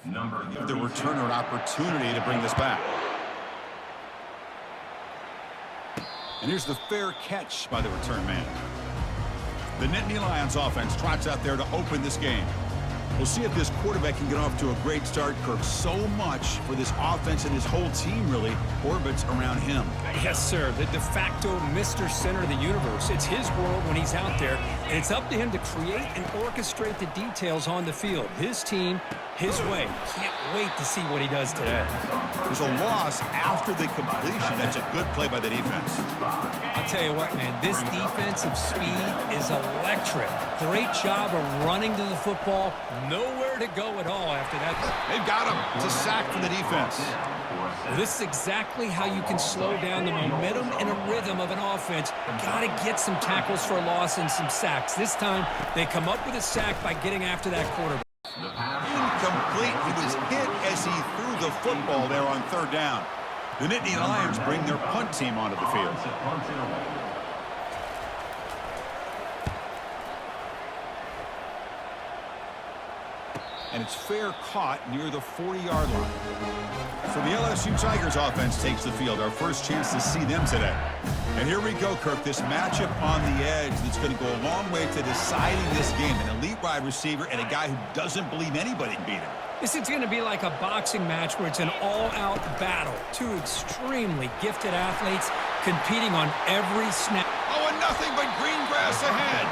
Give the returner an opportunity to bring this back. And here's the fair catch by the return man. The Nittany Lions offense trots out there to open this game. We'll see if this quarterback can get off to a great start, Kirk. So much for this offense and his whole team really orbits around him. Yes, sir. The de facto Mr. Center of the universe. It's his world when he's out there, and it's up to him to create and orchestrate the details on the field. His team, his way. Can't wait to see what he does today. There's a loss after the completion. That's a good play by the defense. I'll tell you what, man, this defensive speed is electric. Great job of running to the football. Nowhere to go at all after that. They've got him. It's a sack for the defense. Well, this is exactly how you can slow down the momentum and a rhythm of an offense. Got to get some tackles for a loss and some sacks. This time, they come up with a sack by getting after that quarterback. Incomplete. He was hit as he threw the football there on third down. The Nittany Lions bring their punt team onto the field. And it's fair caught near the 40-yard line. So the LSU Tigers offense takes the field. Our first chance to see them today. And here we go, Kirk. This matchup on the edge that's going to go a long way to deciding this game. An elite wide receiver and a guy who doesn't believe anybody can beat him. This is going to be like a boxing match where it's an all-out battle. Two extremely gifted athletes competing on every snap. Oh, and nothing but green grass ahead.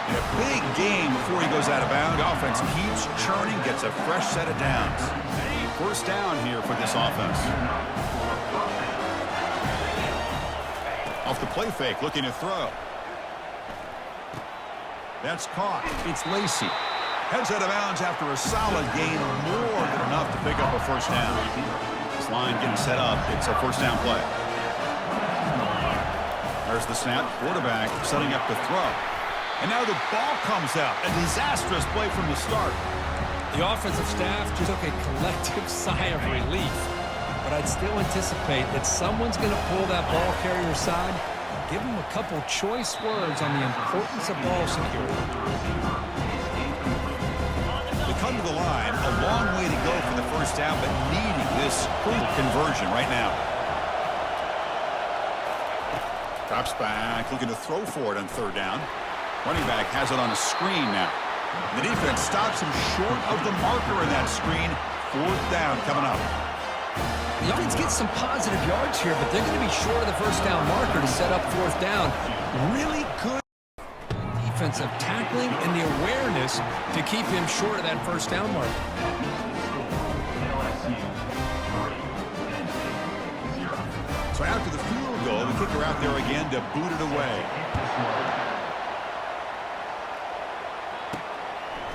And a big game before he goes out of bounds. The offense keeps churning, gets a fresh set of downs. First down here for this offense. Off the play fake, looking to throw. That's caught. It's Lacey. Heads out of bounds after a solid gain, more than enough to pick up a first down. This line getting set up. It's a first down play. There's the snap. Quarterback setting up to throw. And now the ball comes out. A disastrous play from the start. The offensive staff just took a collective sigh of relief. But I'd still anticipate that someone's going to pull that ball carrier aside and give him a couple choice words on the importance of ball security. They come to the line. A long way to go for the first down, but needing this crucial conversion right now. Drops back, looking to throw for it on third down. Running back has it on a screen now. The defense stops him short of the marker in that screen. Fourth down coming up. The offense gets some positive yards here, but they're going to be short of the first down marker to set up fourth down. Really good defensive tackling and the awareness to keep him short of that first down marker. So after the field goal, the kicker out there again to boot it away.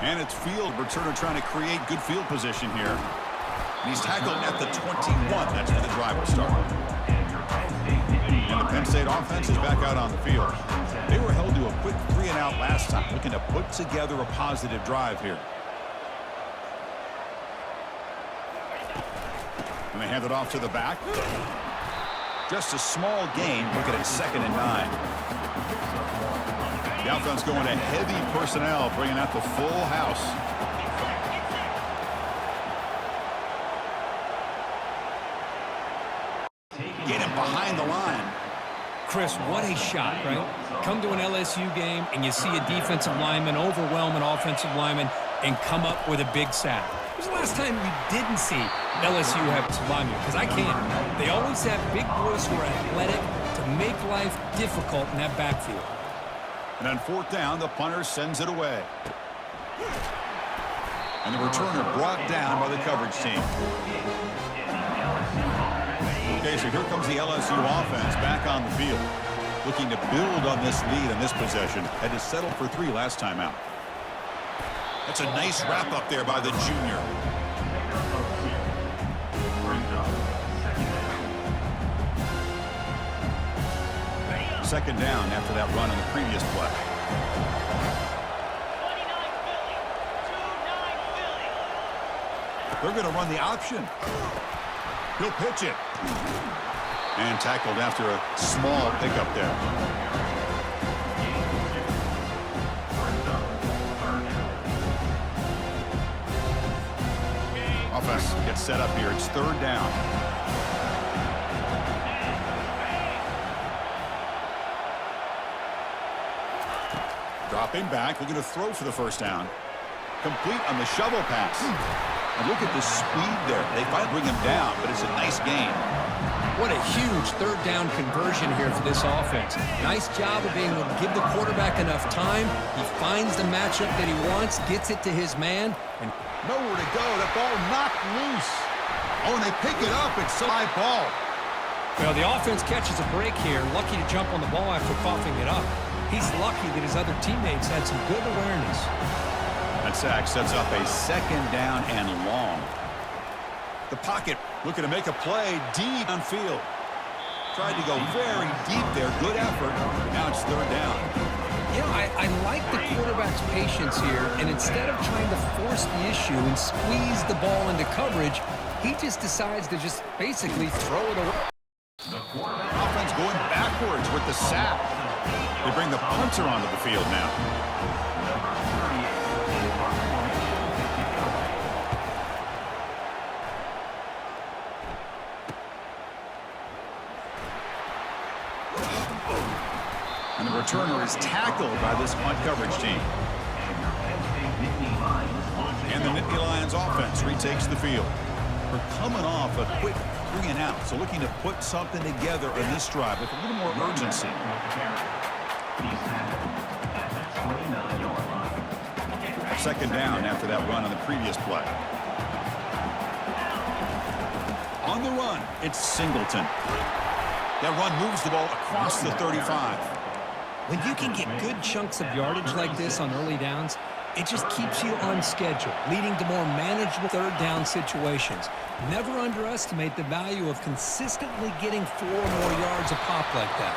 And it's field returner trying to create good field position here. And he's tackled at the 21. That's where the drive will start. And the Penn State offense is back out on the field. They were held to a quick 3-and-out last time, looking to put together a positive drive here. And they hand it off to the back. Just a small gain. Looking at 2nd and 9. The offense going to heavy personnel, bringing out the full house. Get him behind the line. Chris, what a shot, right? Come to an LSU game and you see a defensive lineman overwhelm an offensive lineman and come up with a big sack. When was the last time you didn't see LSU have some linemen? Because I can't. They always have big boys who are athletic to make life difficult in that backfield. And on fourth down, the punter sends it away. And the returner brought down by the coverage team. Okay, so here comes the LSU offense back on the field. Looking to build on this lead in this possession. Had to settle for 3 last time out. That's a nice wrap up there by the junior. Second down after that run on the previous play. They're going to run the option. He'll pitch it. And tackled after a small pickup there. Offense gets set up here. It's third down. Dropping back, looking to throw for the first down. Complete on the shovel pass. And look at the speed there. They finally bring him down, but it's a nice gain. What a huge third down conversion here for this offense. Nice job of being able to give the quarterback enough time. He finds the matchup that he wants, gets it to his man, and nowhere to go. That ball knocked loose. Oh, and they pick it up. It's a high ball. Well, the offense catches a break here. Lucky to jump on the ball after coughing it up. He's lucky that his other teammates had some good awareness. That sack sets up a second down and long. The pocket looking to make a play deep downfield. Tried to go very deep there. Good effort. Now it's third down. You know, I like the quarterback's patience here, and instead of trying to force the issue and squeeze the ball into coverage, he just decides to just basically throw it away. Offense going backwards with the sack. They bring the punter onto the field now. And the returner is tackled by this punt coverage team. And the Nittany Lions offense retakes the field. We're coming off a quick 3 and out, so looking to put something together on this drive with a little more urgency. Second down after that run on the previous play. On the run, it's Singleton. That run moves the ball across the 35. When you can get good chunks of yardage like this on early downs, it just keeps you on schedule, leading to more manageable third down situations. Never underestimate the value of consistently getting 4 more yards a pop like that.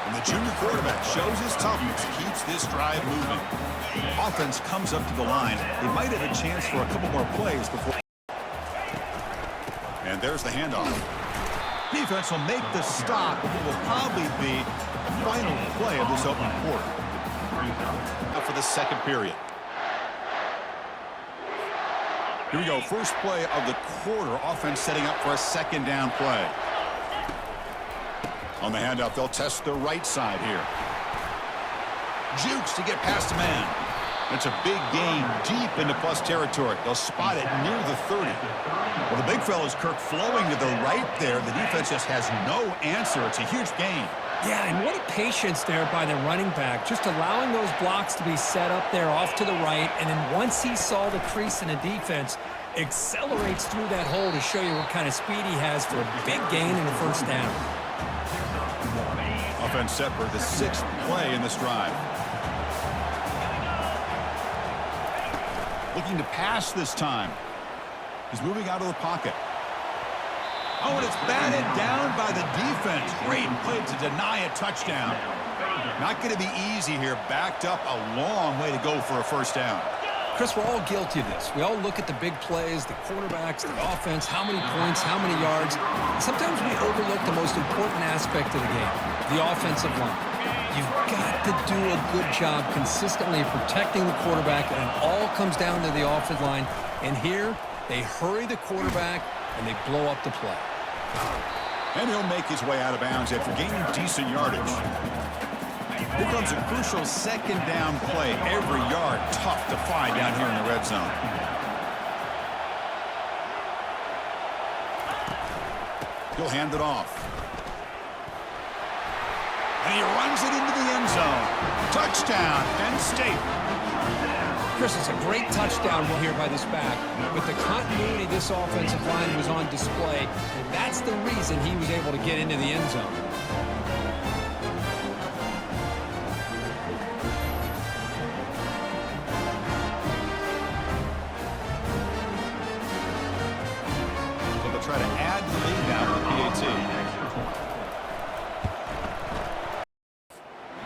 And the junior quarterback shows his toughness, keeps this drive moving. Offense comes up to the line. They might have a chance for a couple more plays before. And there's the handoff. Defense will make the stop. It will probably be the final play of this open quarter. Now for the second period. Here we go. First play of the quarter. Offense setting up for a second down play. On the handoff, they'll test the right side here. Jukes to get past a man. That's a big gain deep into plus territory. They'll spot it near the 30. Well, the big fella's Kirk flowing to the right there. The defense just has no answer. It's a huge gain. Yeah, and what a patience there by the running back, just allowing those blocks to be set up there off to the right, and then once he saw the crease in the defense, accelerates through that hole to show you what kind of speed he has for a big gain in the first down. Offense set for the 6th play in this drive. Looking to pass this time. He's moving out of the pocket. Oh, and it's batted down by the defense. Great play to deny a touchdown. Not going to be easy here. Backed up a long way to go for a first down. Chris, we're all guilty of this. We all look at the big plays, the quarterbacks, the offense, how many points, how many yards. Sometimes we overlook the most important aspect of the game, the offensive line. You've got to do a good job consistently protecting the quarterback, and it all comes down to the offensive line. And here, they hurry the quarterback, and they blow up the play. And he'll make his way out of bounds after gaining decent yardage. Here comes a crucial second down play. Every yard tough to find down here in the red zone. He'll hand it off. And he runs it into the end zone. Touchdown, Penn State. Chris, it's a great touchdown here by this back. With the continuity this offensive line was on display, that's the reason he was able to get into the end zone. So they'll try to add the lead now with PAT.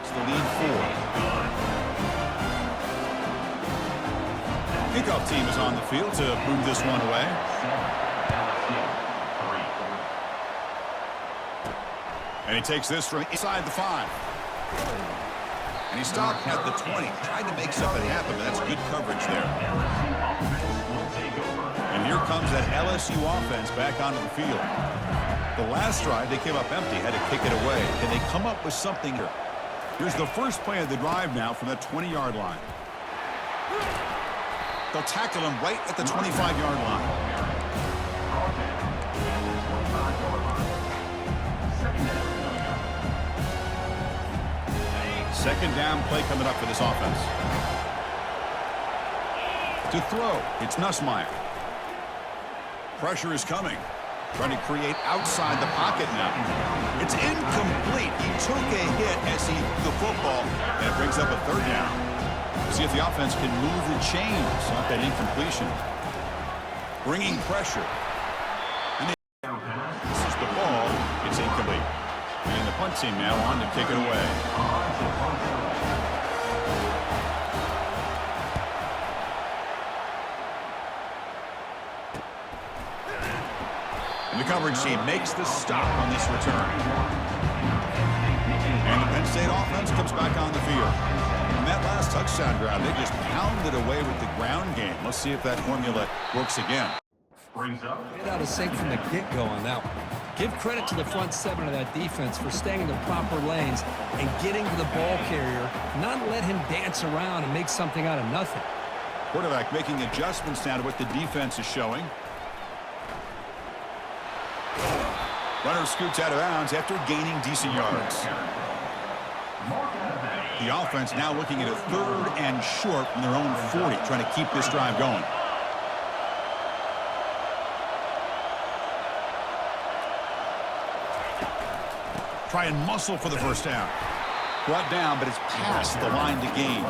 It's the lead 4. Kickoff team is on the field to move this one away. And he takes this from inside the 5. And he stopped at the 20. Tried to make something happen, but that's good coverage there. And here comes that LSU offense back onto the field. The last drive, they came up empty, had to kick it away. Can they come up with something here? Here's the first play of the drive now from the 20-yard line. They'll tackle him right at the 25-yard line. Second down play coming up for this offense. To throw, it's Nussmeier. Pressure is coming. Trying to create outside the pocket now. It's incomplete. He took a hit as he threw the football, and it brings up a third down. See if the offense can move the chains off that incompletion. Bringing pressure. And this is the ball. It's incomplete. And the punt team now on to kick it away. And the coverage team makes the stop on this return. And the Penn State offense comes back on the field. And that last touchdown drive, they just pounded away with the ground game. Let's see if that formula works again. Get out of sync from the get-go on that one. Give credit to the front seven of that defense for staying in the proper lanes and getting to the ball carrier, not let him dance around and make something out of nothing. Quarterback making adjustments now to what the defense is showing. Runner scoots out of bounds after gaining decent yards. The offense now looking at a 3rd and short from their own 40, trying to keep this drive going. Try and muscle for the first down. Brought down, but it's past the line to gain.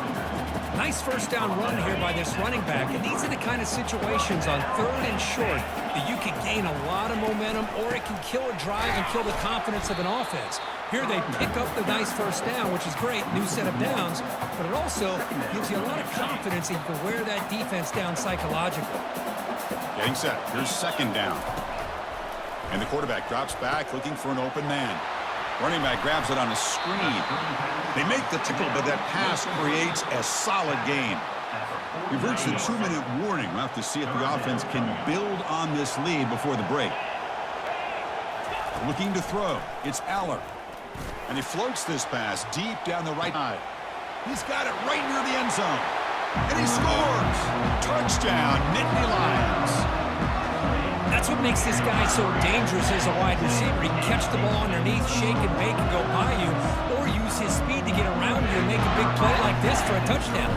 Nice first down run here by this running back. And these are the kind of situations on 3rd and short that you can gain a lot of momentum, or it can kill a drive and kill the confidence of an offense. Here they pick up the nice first down, which is great, new set of downs, but it also gives you a lot of confidence that you can wear that defense down psychologically. Getting set. Here's second down. And the quarterback drops back looking for an open man. Running back grabs it on a screen. They make the tackle, but that pass creates a solid gain. We've reached the 2-minute warning. We'll have to see if the offense can build on this lead before the break. Looking to throw. It's Aller. And he floats this pass deep down the right side. He's got it right near the end zone. And he scores! Touchdown, Nittany Lions. That's what makes this guy so dangerous as a wide receiver. He can catch the ball underneath, shake and bake and go by you, or use his speed to get around you and make a big play like this for a touchdown.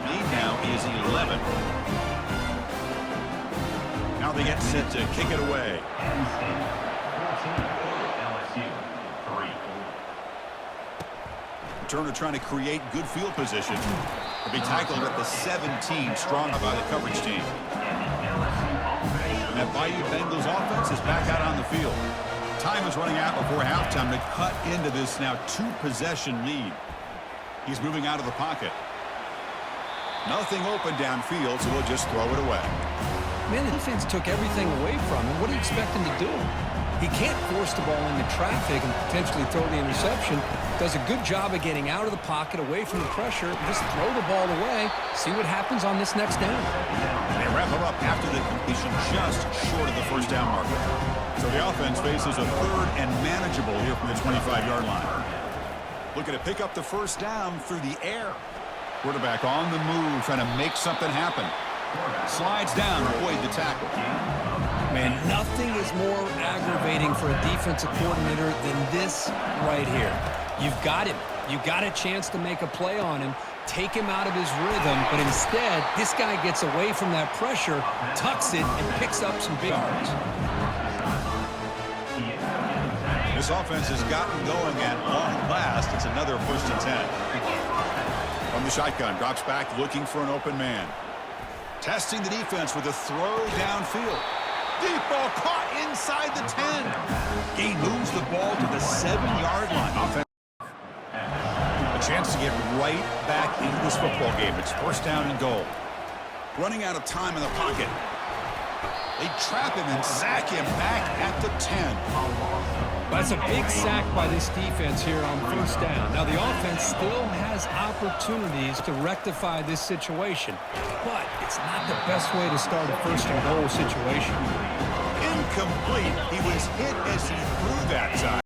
Lead now is 11. Now they get set to kick it away. Turner trying to create good field position. Will be tackled at the 17, strong by the coverage team. And that Bayou Bengals offense is back out on the field. Time is running out before halftime to cut into this now 2-possession lead. He's moving out of the pocket. Nothing open downfield, so we'll just throw it away. Man, the defense took everything away from him. What do you expect him to do? He can't force the ball into traffic and potentially throw the interception. Does a good job of getting out of the pocket, away from the pressure, and just throw the ball away. See what happens on this next down. They wrap him up after the completion just short of the first down marker. So the offense faces a 3rd and manageable here from the 25-yard line. Looking to pick up the first down through the air. Quarterback on the move, trying to make something happen. Slides down, avoid the tackle. Man, nothing is more aggravating for a defensive coordinator than this right here. You've got him. You've got a chance to make a play on him, take him out of his rhythm, but instead, this guy gets away from that pressure, tucks it, and picks up some big yards. This offense has gotten going at long last. It's another 1st and 10. From the shotgun, drops back looking for an open man. Testing the defense with a throw downfield. Deep ball caught inside the 10. He moves the ball to the 7-yard line. Offense. A chance to get right back into this football game. It's 1st down and goal. Running out of time in the pocket. They trap him and sack him back at the 10. That's a big sack by this defense here on first down. Now, the offense still has opportunities to rectify this situation, but it's not the best way to start a first-and-goal situation. Incomplete. He was hit as he threw that time.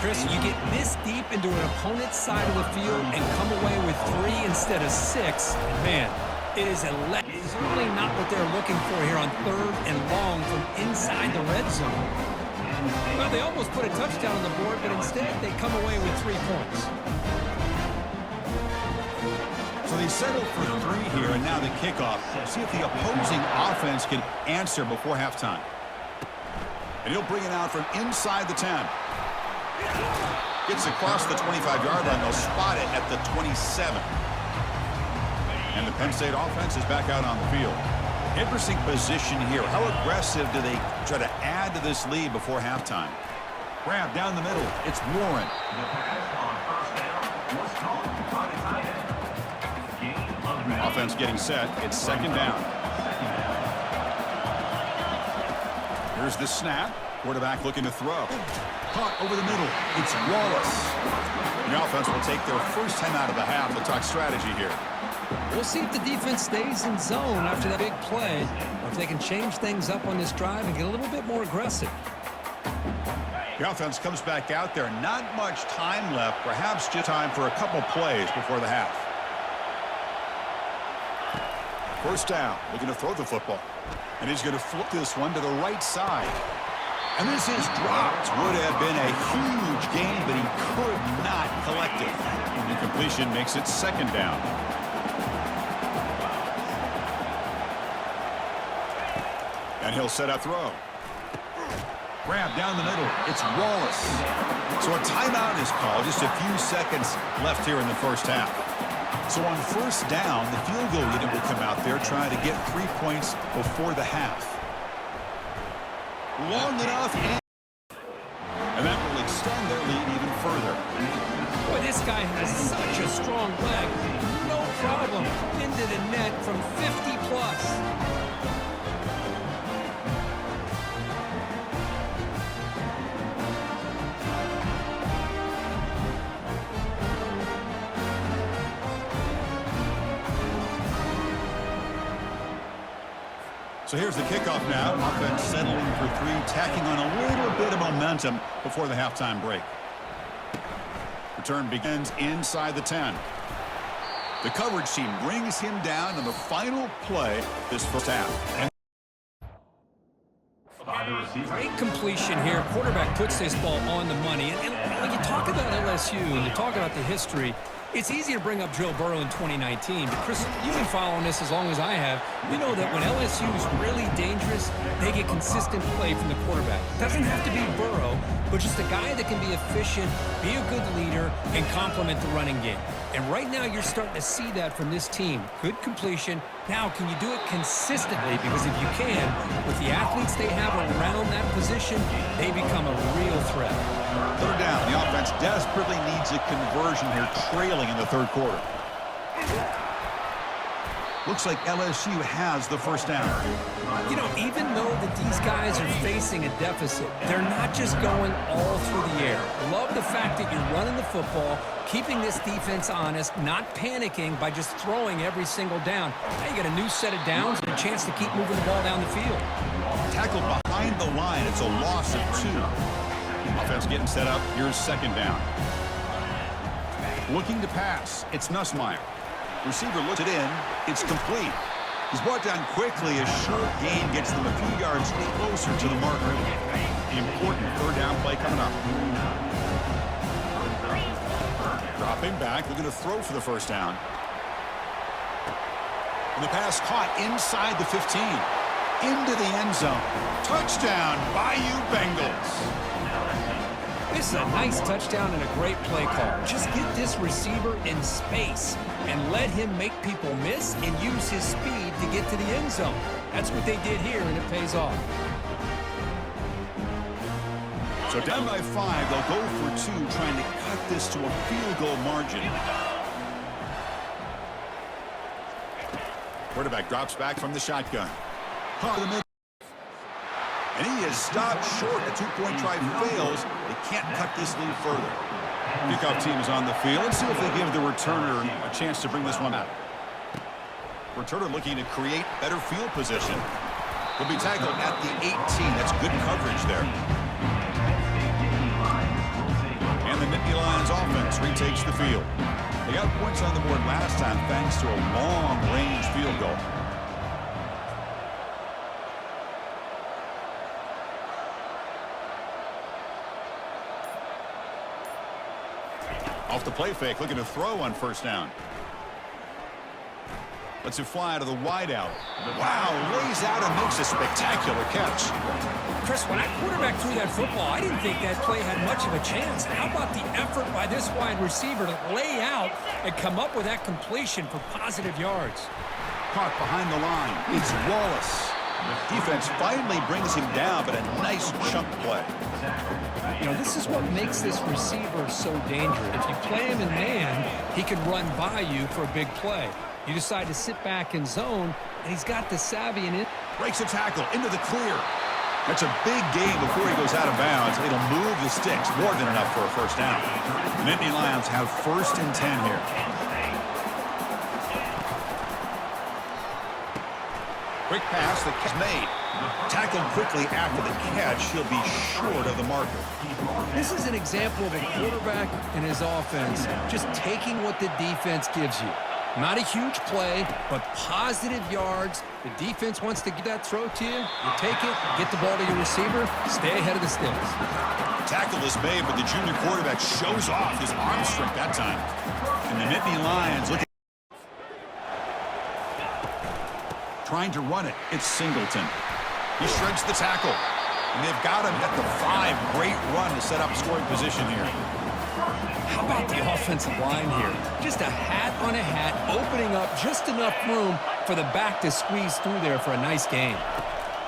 Chris, you get this deep into an opponent's side of the field and come away with 3 instead of 6, man, it is certainly not what they're looking for here on 3rd and long from inside the red zone. Well, they almost put a touchdown on the board, but instead they come away with 3 points. So they settled for 3 here, and now the kickoff. See if the opposing offense can answer before halftime. And he'll bring it out from inside the 10. Gets across the 25-yard line. They'll spot it at the 27. And the Penn State offense is back out on the field. Interesting position here. How aggressive do they try to add to this lead before halftime? Grab down the middle. It's Warren. Offense getting set. It's 2nd down. Here's the snap. Quarterback looking to throw. Caught over the middle. It's Wallace. The offense will take their first time out of the half. We'll talk strategy here. We'll see if the defense stays in zone after that big play, or if they can change things up on this drive and get a little bit more aggressive. The offense comes back out there. Not much time left. Perhaps just time for a couple plays before the half. First down. Looking to throw the football. And he's going to flip this one to the right side. And this is dropped. Would have been a huge gain, but he could not collect it. And the completion makes it 2nd down. And he'll set a throw. Grab down the middle. It's Wallace. So a timeout is called. Just a few seconds left here in the first half. So on first down, the field goal unit will come out there trying to get 3 points before the half. Long enough, and that will extend their lead even further. Boy, this guy has such a strong leg. No problem into the net from 50 plus. So here's the kickoff now. Offense settling for 3, tacking on a little bit of momentum before the halftime break. Return begins inside the 10. The coverage team brings him down in the final play this first half. And great completion here. Quarterback puts this ball on the money. And when you talk about LSU and you talk about the history, it's easy to bring up Joe Burrow in 2019, but Chris, you've been following this as long as I have. You know that when LSU is really dangerous, they get consistent play from the quarterback. It doesn't have to be Burrow, but just a guy that can be efficient, be a good leader, and complement the running game. And right now you're starting to see that from this team. Good completion. Now, can you do it consistently? Because if you can, with the athletes they have around that position, they become a real threat. 3rd down. The offense desperately needs a conversion here, trailing in the 3rd quarter. Looks like LSU has the first down. You know, even though that these guys are facing a deficit, they're not just going all through the air. Love the fact that you're running the football, keeping this defense honest, not panicking by just throwing every single down. Now you got a new set of downs and a chance to keep moving the ball down the field. Tackled behind the line. It's a loss of 2. Offense getting set up. Here's 2nd down. Looking to pass. It's Nussmeier. Receiver looks it in. It's complete. He's brought down quickly. A short gain gets them a few yards closer to the marker. Important 3rd down play coming up. Dropping back, looking to throw for the first down. And the pass caught inside the 15. Into the end zone. Touchdown, Bayou Bengals. This is a nice touchdown and a great play call. Just get this receiver in space and let him make people miss and use his speed to get to the end zone. That's what they did here, and it pays off. So down by 5, they'll go for 2, trying to cut this to a field goal margin. Quarterback drops back from the shotgun. Caught in the mid. And he is stopped short. The two-point try fails. They can't cut this lead further. Kickoff team is on the field. Let's see if they give the returner a chance to bring this one out. Returner looking to create better field position. Will be tackled at the 18. That's good coverage there. And the Nittany Lions offense retakes the field. They got points on the board last time thanks to a long-range field goal. Off the play fake, looking to throw on first down. Lets it fly to the wideout. Wow, lays out and makes a spectacular catch. Chris, when that quarterback threw that football, I didn't think that play had much of a chance. How about the effort by this wide receiver to lay out and come up with that completion for positive yards? Caught behind the line. It's Wallace. Defense finally brings him down, but a nice chunk play. You know, this is what makes this receiver so dangerous. If you play him in man, he can run by you for a big play. You decide to sit back in zone, and he's got the savvy in it. Breaks a tackle into the clear. That's a big gain before he goes out of bounds. It'll move the sticks, more than enough for a first down. The Nittany Lions have 1st and 10 here. Quick pass, the catch made. Tackled quickly after the catch. He'll be short of the marker. This is an example of a quarterback and his offense just taking what the defense gives you. Not a huge play, but positive yards. The defense wants to get that throw to you. You take it, get the ball to your receiver, stay ahead of the sticks. Tackle is made, but the junior quarterback shows off his arm strength that time. And the Nittany Lions looking. Trying to run it. It's Singleton. He shreds the tackle. And they've got him at the 5. Great run to set up scoring position here. How about the offensive line here? Just a hat on a hat, opening up just enough room for the back to squeeze through there for a nice gain.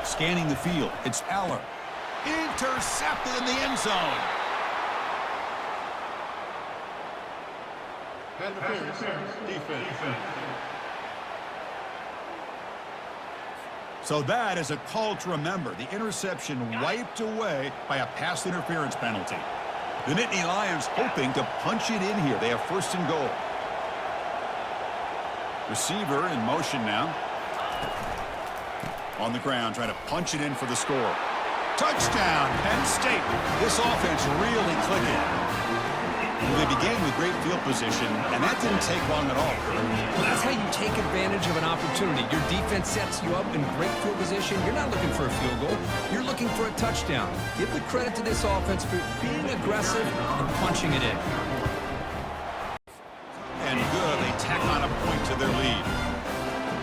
Scanning the field. It's Eller. Intercepted in the end zone. Defense. So that is a call to remember. The interception wiped away by a pass interference penalty. The Nittany Lions hoping to punch it in here. They have 1st and goal. Receiver in motion now. On the ground, trying to punch it in for the score. Touchdown, Penn State. This offense really clicking. They began with great field position, and that didn't take long at all. Well, that's how you take advantage of an opportunity. Your defense sets you up in great field position. You're not looking for a field goal. You're looking for a touchdown. Give the credit to this offense for being aggressive and punching it in. And good. They tack on a point to their lead.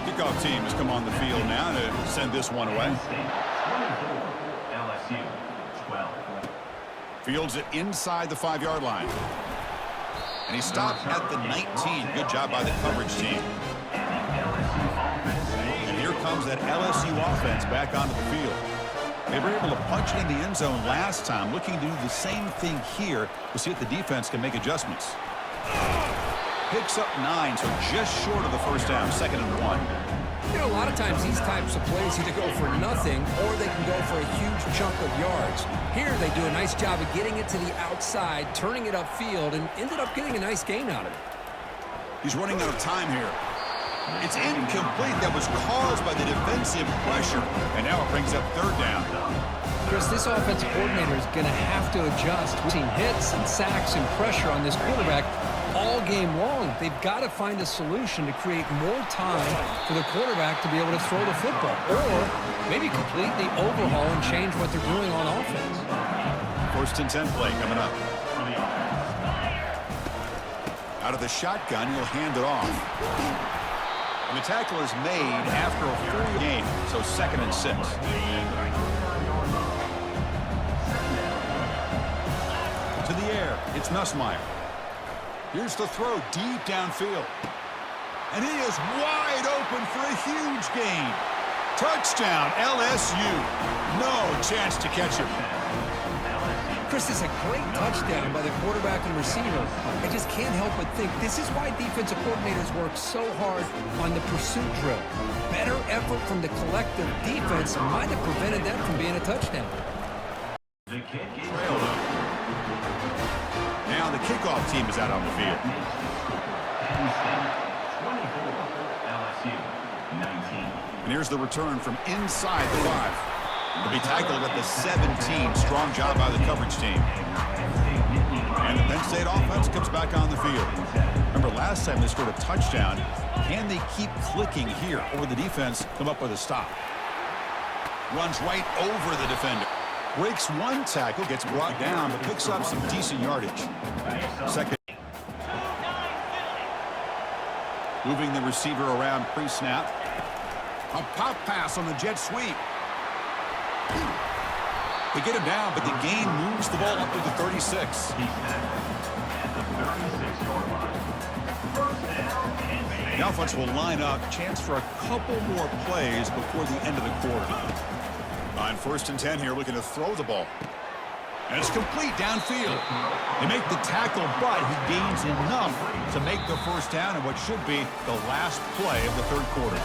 Kickoff team has come on the field now to send this one away. LSU 12. Fields it inside the 5-yard line. And he stopped at the 19. Good job by the coverage team. And here comes that LSU offense back onto the field. They were able to punch it in the end zone last time. Looking to do the same thing here to see if the defense can make adjustments. Picks up 9, so just short of the first down, 2nd and 1. You know, a lot of times these types of plays either go for nothing or they can go for a huge chunk of yards. Here they do a nice job of getting it to the outside, turning it upfield, and ended up getting a nice gain out of it. He's running out of time here. It's incomplete. That was caused by the defensive pressure, and now it brings up 3rd down. Chris, this offensive coordinator is going to have to adjust. We've seen hits and sacks and pressure on this quarterback all game long. They've got to find a solution to create more time for the quarterback to be able to throw the football, or maybe completely overhaul and change what they're doing on offense. 1st and 10 play coming up. Out of the shotgun, he'll hand it off. And the tackle is made after a full game, so 2nd and 6. To the air, it's Nussmeier. Here's the throw deep downfield. And he is wide open for a huge gain. Touchdown, LSU. No chance to catch him. Chris, This is a great touchdown by the quarterback and receiver. I just can't help but think this is why defensive coordinators work so hard on the pursuit drill. Better effort from the collective defense might have prevented that from being a touchdown. Now the kickoff team is out on the field. And here's the return from inside the 5. To be tackled at the 17. Strong job by the coverage team. And the Penn State offense comes back on the field. Remember, last time they scored a touchdown. Can they keep clicking here, or the defense come up with a stop? Runs right over the defender. Breaks one tackle, gets brought down, but picks up some decent yardage. Second. Moving the receiver around pre-snap. A pop pass on the jet sweep. They get him down, but the gain moves the ball up to the 36. The offense will line up. Chance for a couple more plays before the end of the quarter. On 1st and 10 here, looking to throw the ball. And it's complete downfield. They make the tackle, but he gains enough to make the first down in what should be the last play of the 3rd quarter.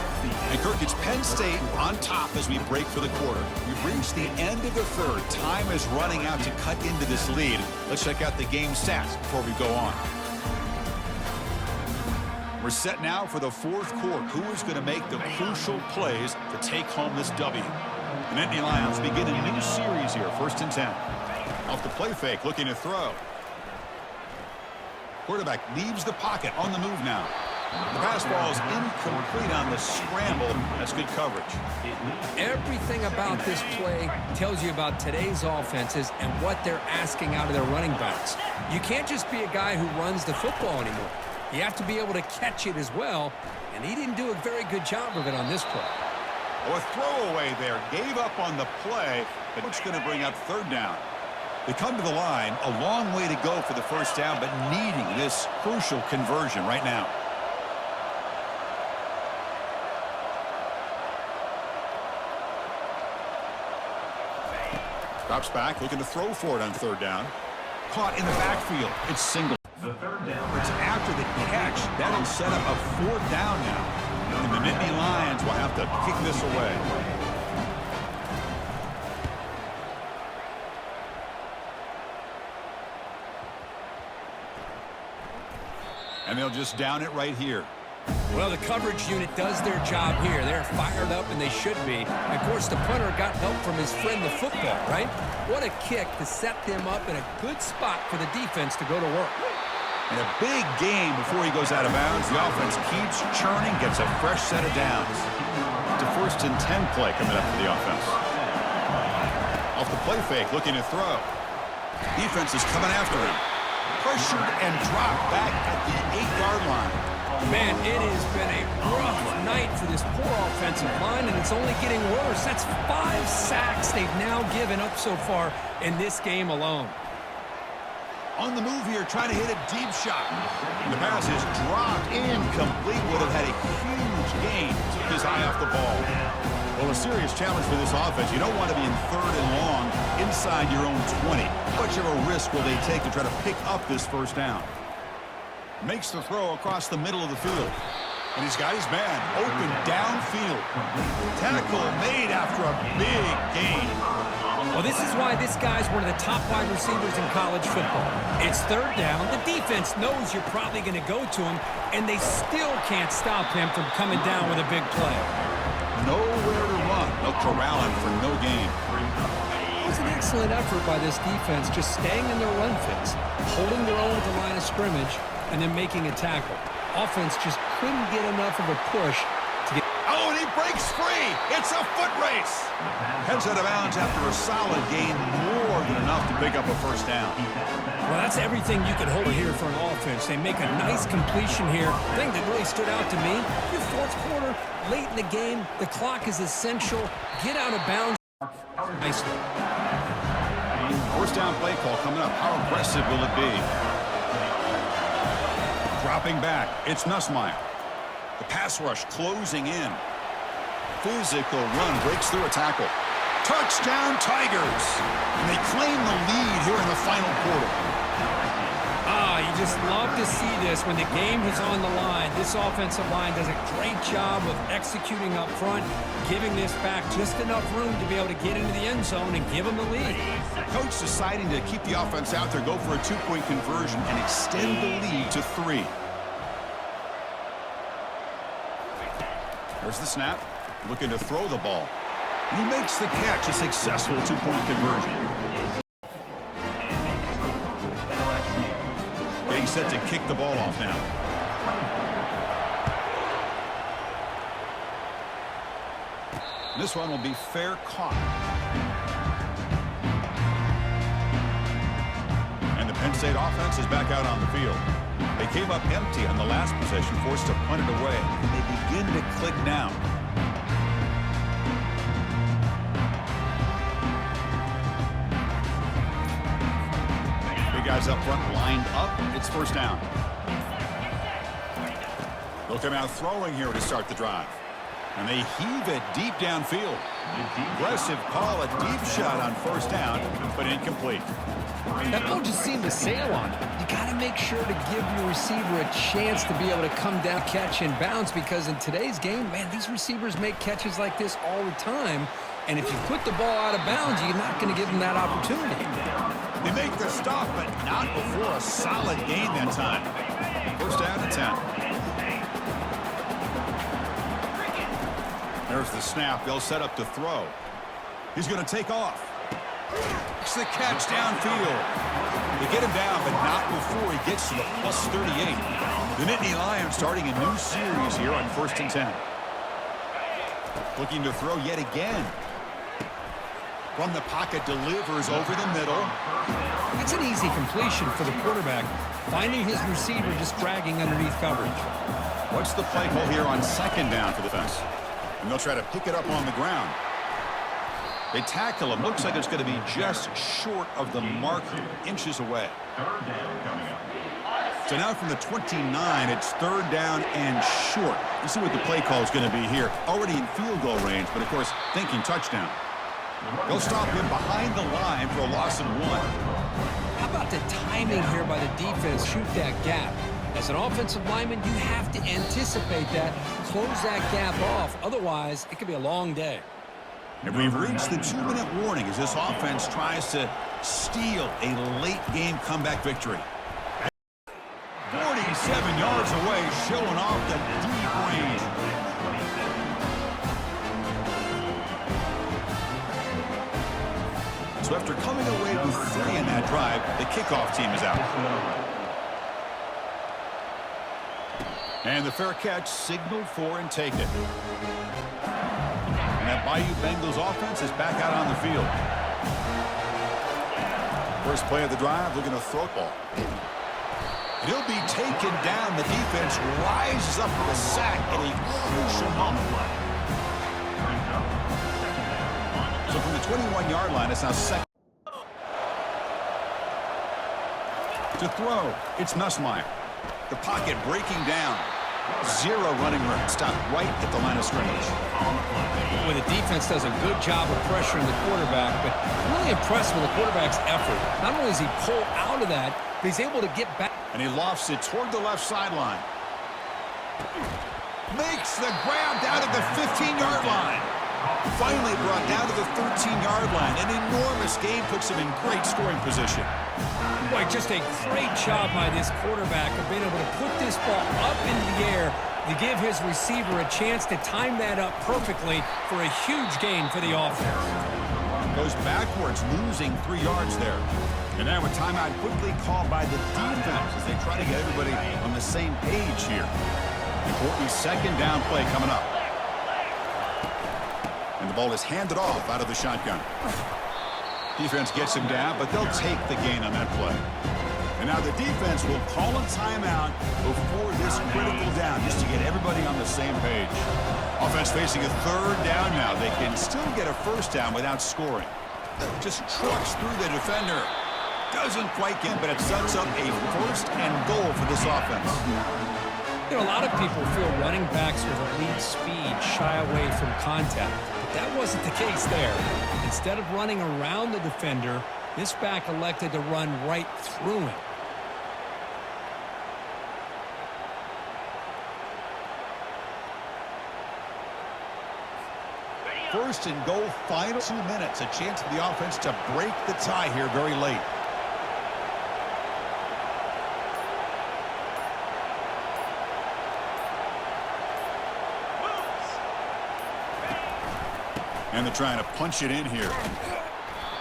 And Kirk, it's Penn State on top as we break for the quarter. We've reached the end of the 3rd. Time is running out to cut into this lead. Let's check out the game stats before we go on. We're set now for the 4th quarter. Who is going to make the crucial plays to take home this W? The Nittany Lions begin a new series here, 1st and 10. Off the play fake, looking to throw. Quarterback leaves the pocket, on the move now. The pass ball is incomplete on the scramble. That's good coverage. Everything about this play tells you about today's offenses and what they're asking out of their running backs. You can't just be a guy who runs the football anymore. You have to be able to catch it as well, and he didn't do a very good job of it on this play. A throwaway there. Gave up on the play, but it's going to bring up 3rd down. They come to the line, a long way to go for the first down, but needing this crucial conversion right now. Drops back, looking to throw for it on 3rd down. Caught in the backfield. It's single. It's after the catch. That'll set up a 4th down now. And the Nittany Lions will have to kick this away. And they'll just down it right here. Well, the coverage unit does their job here. They're fired up, and they should be. Of course, the punter got help from his friend, the football, right? What a kick to set them up in a good spot for the defense to go to work. And a big gain before he goes out of bounds. The offense keeps churning, gets a fresh set of downs. It's a 1st and 10 play coming up for the offense. Off the play fake, looking to throw. Defense is coming after him. Pressured and dropped back at the 8-yard line. Man, it has been a rough night for this poor offensive line, and it's only getting worse. That's 5 sacks they've now given up so far in this game alone. On the move here, trying to hit a deep shot. The pass is dropped, incomplete. Would have had a huge gain. Took his eye off the ball. Well, a serious challenge for this offense. You don't want to be in 3rd and long inside your own 20. How much of a risk will they take to try to pick up this first down? Makes the throw across the middle of the field. And he's got his man open downfield. Tackle made after a big gain. Well, this is why this guy's one of the top wide receivers in college football. It's 3rd down. The defense knows you're probably going to go to him, and they still can't stop him from coming down with a big play. Nowhere to run. They'll corral him for no gain. It was an excellent effort by this defense, just staying in their run fits, holding their own at the line of scrimmage, and then making a tackle. Offense just couldn't get enough of a push to get... Oh, and he breaks free. It's a foot race. Heads out of bounds after a solid gain, more than enough to pick up a first down. Well, that's everything you could hope here for an offense. They make a nice completion here. The thing that really stood out to me, your 4th quarter, late in the game, the clock is essential. Get out of bounds nicely. First down play call coming up. How aggressive will it be? Dropping back, it's Nussmeier. The pass rush closing in. Physical run, breaks through a tackle. Touchdown, Tigers. And they claim the lead here in the final quarter. You just love to see this when the game is on the line. This offensive line does a great job of executing up front, giving this back just enough room to be able to get into the end zone and give them the lead. Coach deciding to keep the offense out there, go for a two-point conversion, and extend the lead to 3. There's the snap. Looking to throw the ball. He makes the catch, a successful two-point conversion. Getting set to kick the ball off now. This one will be fair caught. And the Penn State offense is back out on the field. They came up empty on the last possession, forced to punt it away. And they begin to click now. Guys up front lined up. It's first down. They'll come out throwing here to start the drive. And they heave it deep downfield. Aggressive call, a deep shot on first down, but incomplete. That ball just seemed to sail on it. You got to make sure to give your receiver a chance to be able to come down, catch, and bounce, because in today's game, man, these receivers make catches like this all the time. And if you put the ball out of bounds, you're not going to give them that opportunity. They make the stop, but not before a solid gain that time. First down and 10. There's the snap. They'll set up to throw. He's going to take off. It's the catch downfield. They get him down, but not before he gets to the plus 38. The Nittany Lions starting a new series here on first and 10. Looking to throw yet again. From the pocket, delivers over the middle. That's an easy completion for the quarterback, finding his receiver just dragging underneath coverage. What's the play call here on second down for the defense? And they'll try to pick it up on the ground. They tackle him. Looks like it's going to be just short of the marker, inches away. So now from the 29, it's third down and short. You see what the play call is going to be here. Already in field goal range, but of course, thinking touchdown. They'll stop him behind the line for a loss of 1. How about the timing here by the defense? Shoot that gap. As an offensive lineman, you have to anticipate that, close that gap off. Otherwise, it could be a long day. And we've reached the 2-minute warning as this offense tries to steal a late-game comeback victory. 47 yards away, showing off the deep range. So after coming away with 3 in that drive, the kickoff team is out. And the fair catch signaled for and taken. And that Bayou Bengals offense is back out on the field. First play of the drive, looking to throw the ball. And he'll be taken down. The defense rises up with a sack at a crucial moment. So from the 21-yard line, it's now second. To throw, it's Nussmeier. The pocket breaking down. 0 running room. Stopped right at the line of scrimmage. Well, the defense does a good job of pressuring the quarterback, but I'm really impressed with the quarterback's effort. Not only does he pull out of that, but he's able to get back. And he lofts it toward the left sideline. Makes the grab down at the 15-yard line. Finally brought down to the 13-yard line. An enormous gain puts him in great scoring position. Boy, just a great job by this quarterback of being able to put this ball up into the air to give his receiver a chance to time that up perfectly for a huge gain for the offense. Goes backwards, losing 3 yards there. And now a timeout quickly called by the defense as they try to get everybody on the same page here. Important second down play coming up. And the ball is handed off out of the shotgun. Defense gets him down, but they'll take the gain on that play. And now the defense will call a timeout before this critical down, just to get everybody on the same page. Offense facing a third down now. They can still get a first down without scoring. Just trucks through the defender. Doesn't quite get, but it sets up a first and goal for this offense. You know, a lot of people feel running backs with elite speed shy away from contact. But that wasn't the case there. Instead of running around the defender, this back elected to run right through him. First and goal, final 2 minutes. A chance for the offense to break the tie here very late. And they're trying to punch it in here.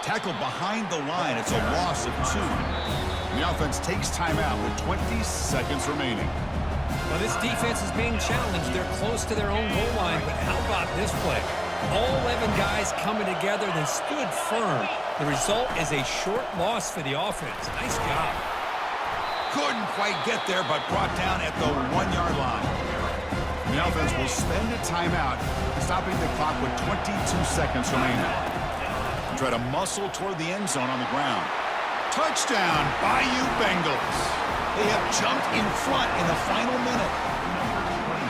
Tackled behind the line. It's a loss of 2. And the offense takes timeout with 20 seconds remaining. Well, this defense is being challenged. They're close to their own goal line, but how about this play? All 11 guys coming together. They stood firm. The result is a short loss for the offense. Nice job. Couldn't quite get there, but brought down at the 1-yard line. The offense will spend a timeout, stopping the clock with 22 seconds remaining. Try to muscle toward the end zone on the ground. Touchdown, Bayou Bengals. They have jumped in front in the final minute.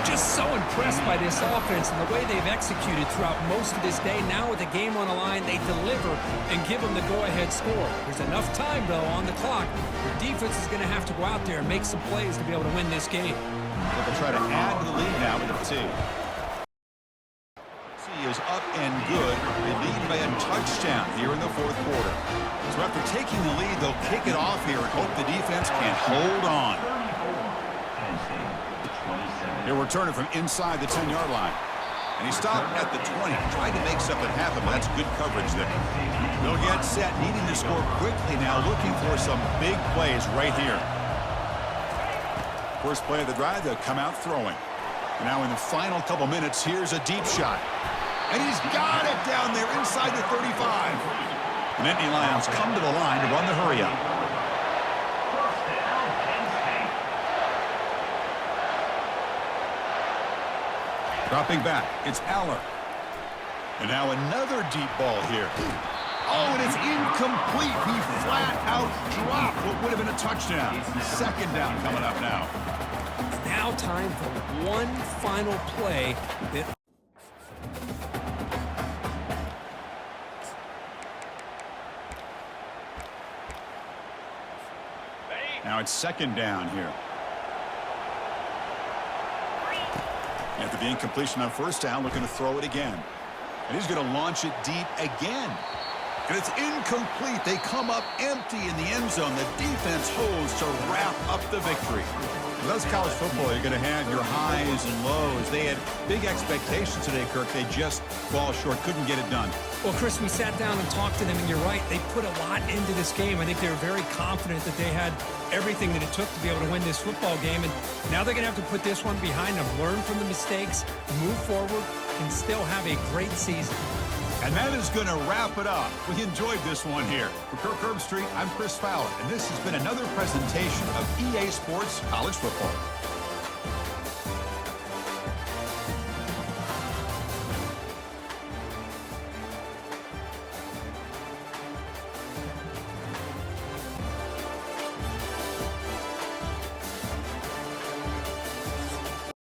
Just so impressed by this offense and the way they've executed throughout most of this day. Now with the game on the line, they deliver and give them the go-ahead score. There's enough time, though, on the clock. The defense is going to have to go out there and make some plays to be able to win this game. They'll try to add to the lead now with the 2. Is up and good. They lead by a touchdown here in the 4th quarter. So after taking the lead, they'll kick it off here and hope the defense can hold on. He'll return it from inside the 10-yard line. And he stopped at the 20, trying to make something happen, but that's good coverage there. They'll get set, needing to score quickly now, looking for some big plays right here. First play of the drive, they'll come out throwing. And now in the final couple minutes, here's a deep shot. And he's got it down there inside the 35. The Nittany Lions come to the line to run the hurry-up. Dropping back, it's Aller. And now another deep ball here. Oh, and it's incomplete. He flat out dropped what would have been a touchdown. 2nd down coming up now. Now time for one final play that now it's 2nd down here. After the incompletion on 1st down, looking to throw it again. And he's going to launch it deep again. And it's incomplete. They come up empty in the end zone. The defense holds to wrap up the victory. Well, that's college football. You're going to have your highs and lows. They had big expectations today, Kirk. They just fall short. Couldn't get it done. Well, Chris, we sat down and talked to them, and you're right. They put a lot into this game. I think they were very confident that they had everything that it took to be able to win this football game. And now they're going to have to put this one behind them, learn from the mistakes, move forward, and still have a great season. And that is going to wrap it up. We enjoyed this one here. For Kirk Herbstreit, I'm Chris Fowler, and this has been another presentation of EA Sports College Football.